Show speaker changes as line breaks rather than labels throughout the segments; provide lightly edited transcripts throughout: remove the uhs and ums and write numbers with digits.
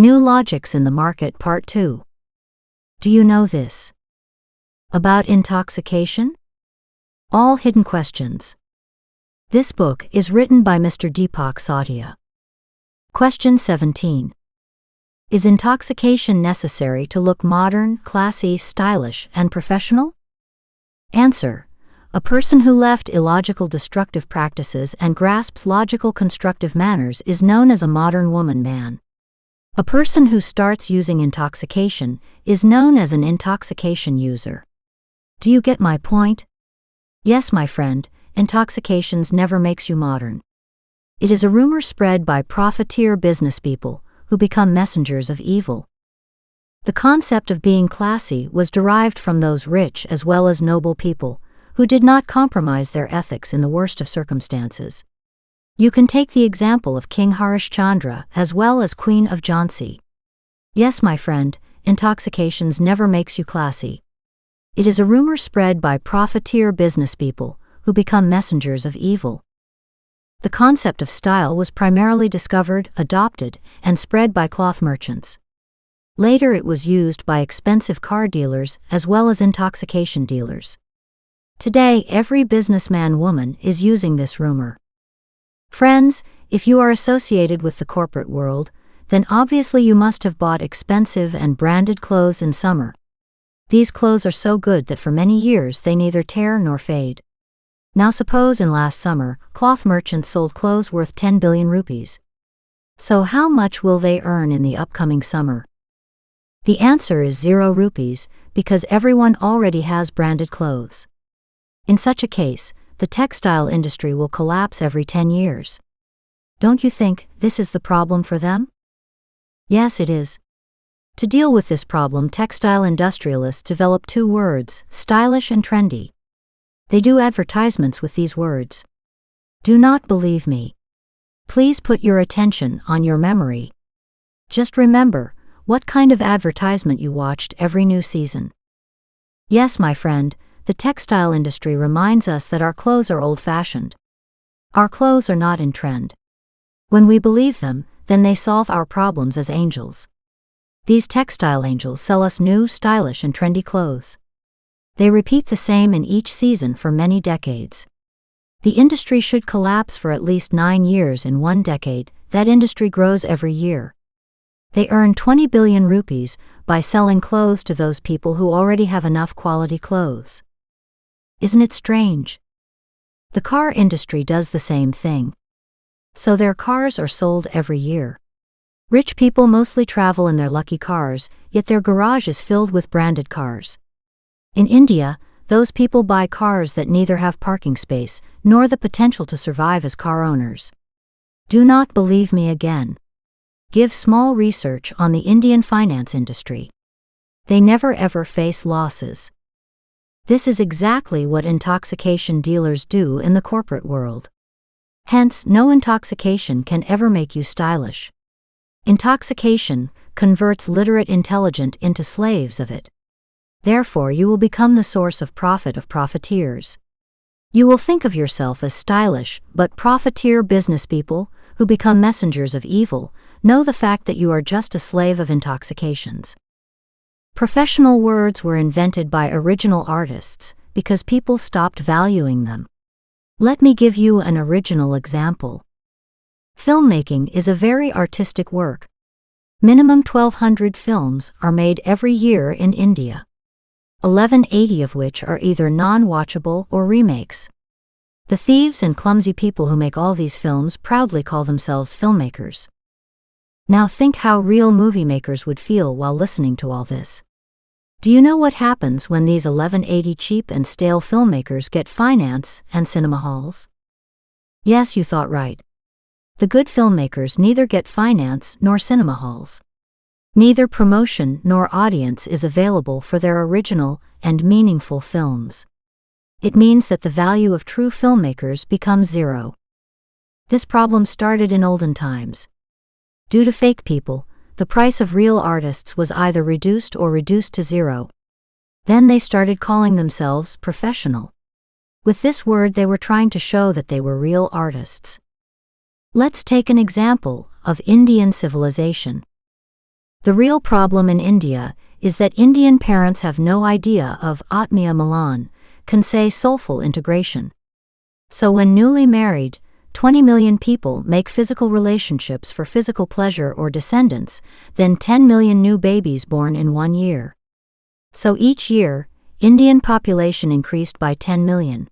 New Logics in the Market Part 2. Do you know this about intoxication? All Hidden Questions. This book is written by Mr. Deepak Satya. Question 17. Is intoxication necessary to look modern, classy, stylish, and professional? Answer. A person who left illogical destructive practices and grasps logical constructive manners is known as a modern woman man. A person who starts using intoxication is known as an intoxication user. Do you get my point? Yes, my friend, intoxications never makes you modern. It is a rumor spread by profiteer business people who become messengers of evil. The concept of being classy was derived from those rich as well as noble people who did not compromise their ethics in the worst of circumstances. You can take the example of King Harishchandra as well as Queen of Jhansi. Yes, my friend, intoxications never makes you classy. It is a rumor spread by profiteer business people who become messengers of evil. The concept of style was primarily discovered, adopted, and spread by cloth merchants. Later it was used by expensive car dealers as well as intoxication dealers. Today every businessman-woman is using this rumor. Friends, if you are associated with the corporate world, then obviously you must have bought expensive and branded clothes in summer. These clothes are so good that for many years they neither tear nor fade. Now suppose in last summer, cloth merchants sold clothes worth 10 billion rupees. So how much will they earn in the upcoming summer? The answer is 0 rupees, because everyone already has branded clothes. In such a case, the textile industry will collapse every 10 years. Don't you think this is the problem for them? Yes, it is. To deal with this problem, textile industrialists develop 2 words, stylish and trendy. They do advertisements with these words. Do not believe me. Please put your attention on your memory. Just remember what kind of advertisement you watched every new season. Yes, my friend, the textile industry reminds us that our clothes are old-fashioned. Our clothes are not in trend. When we believe them, then they solve our problems as angels. These textile angels sell us new, stylish and trendy clothes. They repeat the same in each season for many decades. The industry should collapse for at least 9 years in 1 decade. That industry grows every year. They earn 20 billion rupees by selling clothes to those people who already have enough quality clothes. Isn't it strange? The car industry does the same thing. So their cars are sold every year. Rich people mostly travel in their lucky cars, yet their garage is filled with branded cars. In India, those people buy cars that neither have parking space nor the potential to survive as car owners. Do not believe me again. Give small research on the Indian finance industry. They never ever face losses. This is exactly what intoxication dealers do in the corporate world. Hence, no intoxication can ever make you stylish. Intoxication converts literate intelligent into slaves of it. Therefore, you will become the source of profit of profiteers. You will think of yourself as stylish, but profiteer business people, who become messengers of evil, know the fact that you are just a slave of intoxications. Professional words were invented by original artists because people stopped valuing them. Let me give you an original example. Filmmaking is a very artistic work. Minimum 1,200 films are made every year in India. 1180 of which are either non-watchable or remakes. The thieves and clumsy people who make all these films proudly call themselves filmmakers. Now think how real movie makers would feel while listening to all this. Do you know what happens when these 1180 cheap and stale filmmakers get finance and cinema halls? Yes, you thought right. The good filmmakers neither get finance nor cinema halls. Neither promotion nor audience is available for their original and meaningful films. It means that the value of true filmmakers becomes 0. This problem started in olden times. Due to fake people, the price of real artists was either reduced or reduced to 0. Then they started calling themselves professional. With this word they were trying to show that they were real artists. Let's take an example of Indian civilization. The real problem in India is that Indian parents have no idea of Atmiya Milan, can say soulful integration. So when newly married, 20 million people make physical relationships for physical pleasure or descendants, then 10 million new babies born in 1 year. So each year, Indian population increased by 10 million.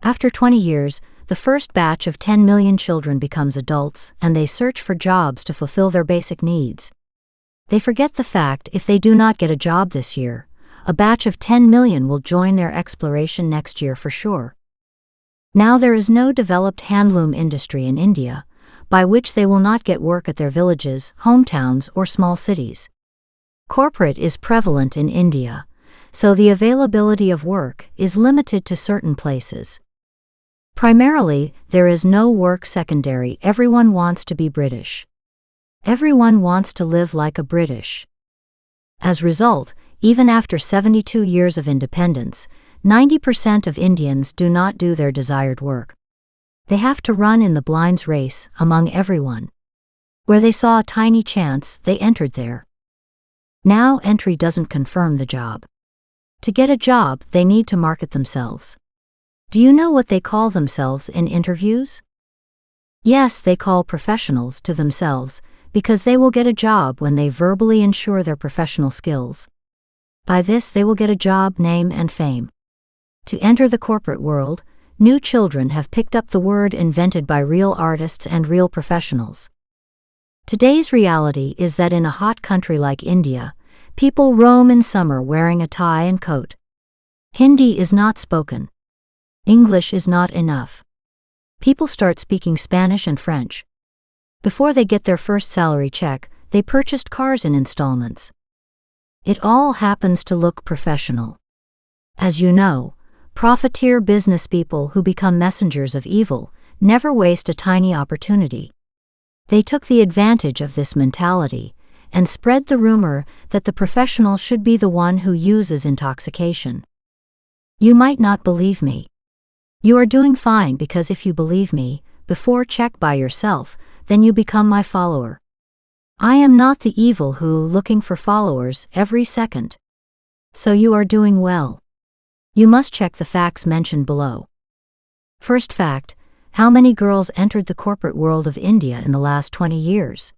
After 20 years, the first batch of 10 million children becomes adults and they search for jobs to fulfill their basic needs. They forget the fact if they do not get a job this year, a batch of 10 million will join their exploration next year for sure. Now there is no developed handloom industry in India, by which they will not get work at their villages, hometowns or small cities. Corporate is prevalent in India, so the availability of work is limited to certain places. Primarily, there is no work secondary. Everyone wants to be British. Everyone wants to live like a British. As a result, even after 72 years of independence, 90% of Indians do not do their desired work. They have to run in the blinds race among everyone. Where they saw a tiny chance, they entered there. Now entry doesn't confirm the job. To get a job, they need to market themselves. Do you know what they call themselves in interviews? Yes, they call professionals to themselves, because they will get a job when they verbally ensure their professional skills. By this they will get a job, name and fame. To enter the corporate world, new children have picked up the word invented by real artists and real professionals. Today's reality is that in a hot country like India, people roam in summer wearing a tie and coat. Hindi is not spoken. English is not enough. People start speaking Spanish and French. Before they get their first salary check, they purchased cars in installments. It all happens to look professional. As you know, profiteer business people who become messengers of evil never waste a tiny opportunity. They took the advantage of this mentality and spread the rumor that the professional should be the one who uses intoxication. You might not believe me. You are doing fine, because if you believe me, before check by yourself, then you become my follower. I am not the evil who looking for followers every second. So you are doing well. You must check the facts mentioned below. First fact, how many girls entered the corporate world of India in the last 20 years?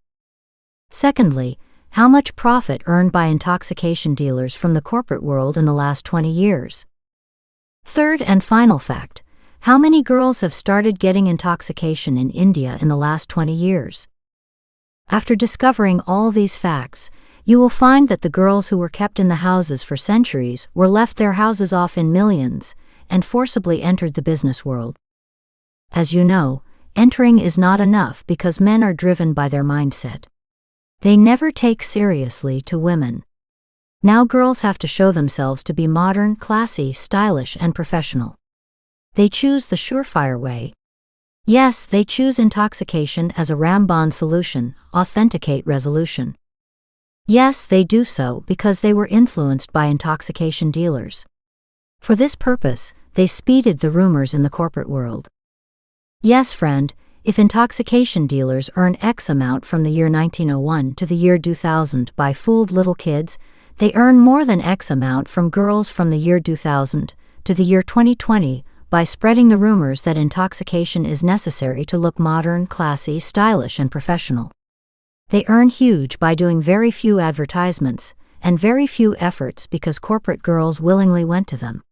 Secondly, how much profit earned by intoxication dealers from the corporate world in the last 20 years? Third and final fact, how many girls have started getting intoxication in India in the last 20 years? After discovering all these facts, you will find that the girls who were kept in the houses for centuries were left their houses off in millions and forcibly entered the business world. As you know, entering is not enough because men are driven by their mindset. They never take seriously to women. Now girls have to show themselves to be modern, classy, stylish, and professional. They choose the surefire way. Yes, they choose intoxication as a Ramban solution, authenticate resolution. Yes, they do so because they were influenced by intoxication dealers. For this purpose, they speeded the rumors in the corporate world. Yes, friend, if intoxication dealers earn X amount from the year 1901 to the year 2000 by fooled little kids, they earn more than X amount from girls from the year 2000 to the year 2020 by spreading the rumors that intoxication is necessary to look modern, classy, stylish, and professional. They earn huge by doing very few advertisements and very few efforts because corporate girls willingly went to them.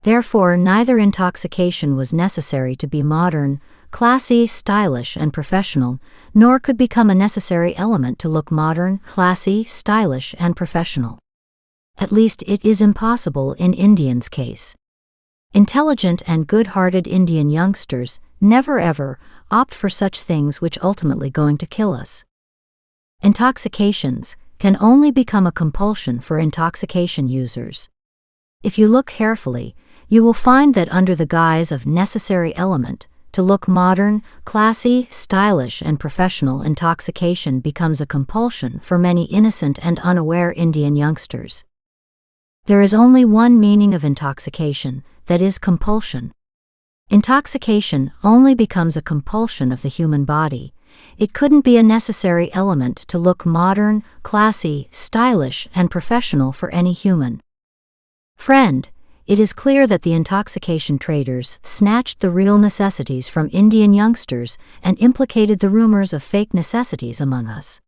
Therefore, neither intoxication was necessary to be modern, classy, stylish, and professional, nor could become a necessary element to look modern, classy, stylish, and professional. At least it is impossible in Indians' case. Intelligent and good-hearted Indian youngsters never ever opt for such things which ultimately going to kill us. Intoxications can only become a compulsion for intoxication users. If you look carefully, you will find that under the guise of necessary element, to look modern, classy, stylish, and professional, intoxication becomes a compulsion for many innocent and unaware Indian youngsters. There is only one meaning of intoxication, that is compulsion. Intoxication only becomes a compulsion of the human body it couldn't be a necessary element to look modern, classy, stylish, and professional for any human. Friend, it is clear that the intoxication traders snatched the real necessities from Indian youngsters and implicated the rumors of fake necessities among us.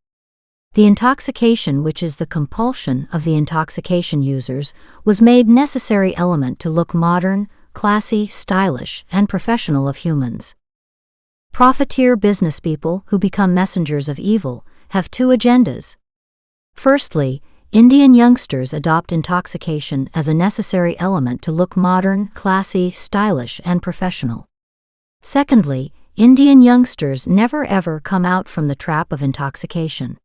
The intoxication, which is the compulsion of the intoxication users, was made necessary element to look modern, classy, stylish, and professional of humans. Profiteer businesspeople who become messengers of evil have two agendas. Firstly, Indian youngsters adopt intoxication as a necessary element to look modern, classy, stylish, and professional. Secondly, Indian youngsters never ever come out from the trap of intoxication.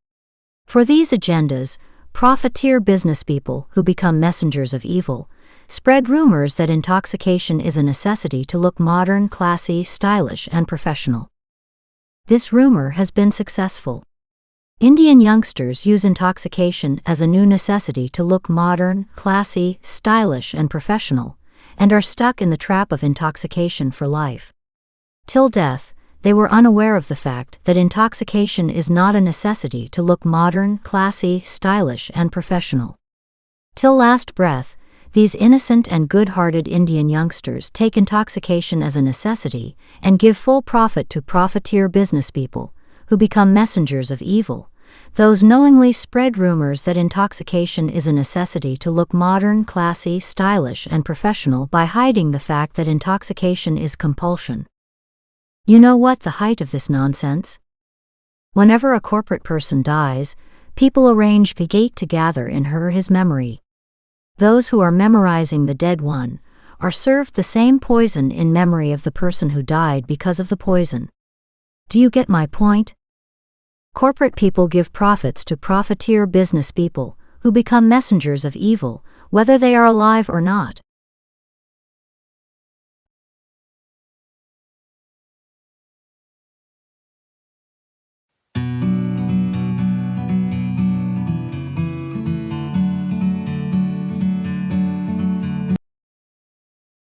For these agendas, profiteer businesspeople who become messengers of evil spread rumors that intoxication is a necessity to look modern, classy, stylish, and professional. This rumor has been successful. Indian youngsters use intoxication as a new necessity to look modern, classy, stylish, and professional, and are stuck in the trap of intoxication for life. Till death, they were unaware of the fact that intoxication is not a necessity to look modern, classy, stylish, and professional. Till last breath, these innocent and good-hearted Indian youngsters take intoxication as a necessity and give full profit to profiteer businesspeople, who become messengers of evil. Those knowingly spread rumors that intoxication is a necessity to look modern, classy, stylish, and professional by hiding the fact that intoxication is compulsion. You know what the height of this nonsense? Whenever a corporate person dies, people arrange a gate to gather in her or his memory. Those who are memorizing the dead one are served the same poison in memory of the person who died because of the poison. Do you get my point? Corporate people give profits to profiteer business people who become messengers of evil, whether they are alive or not.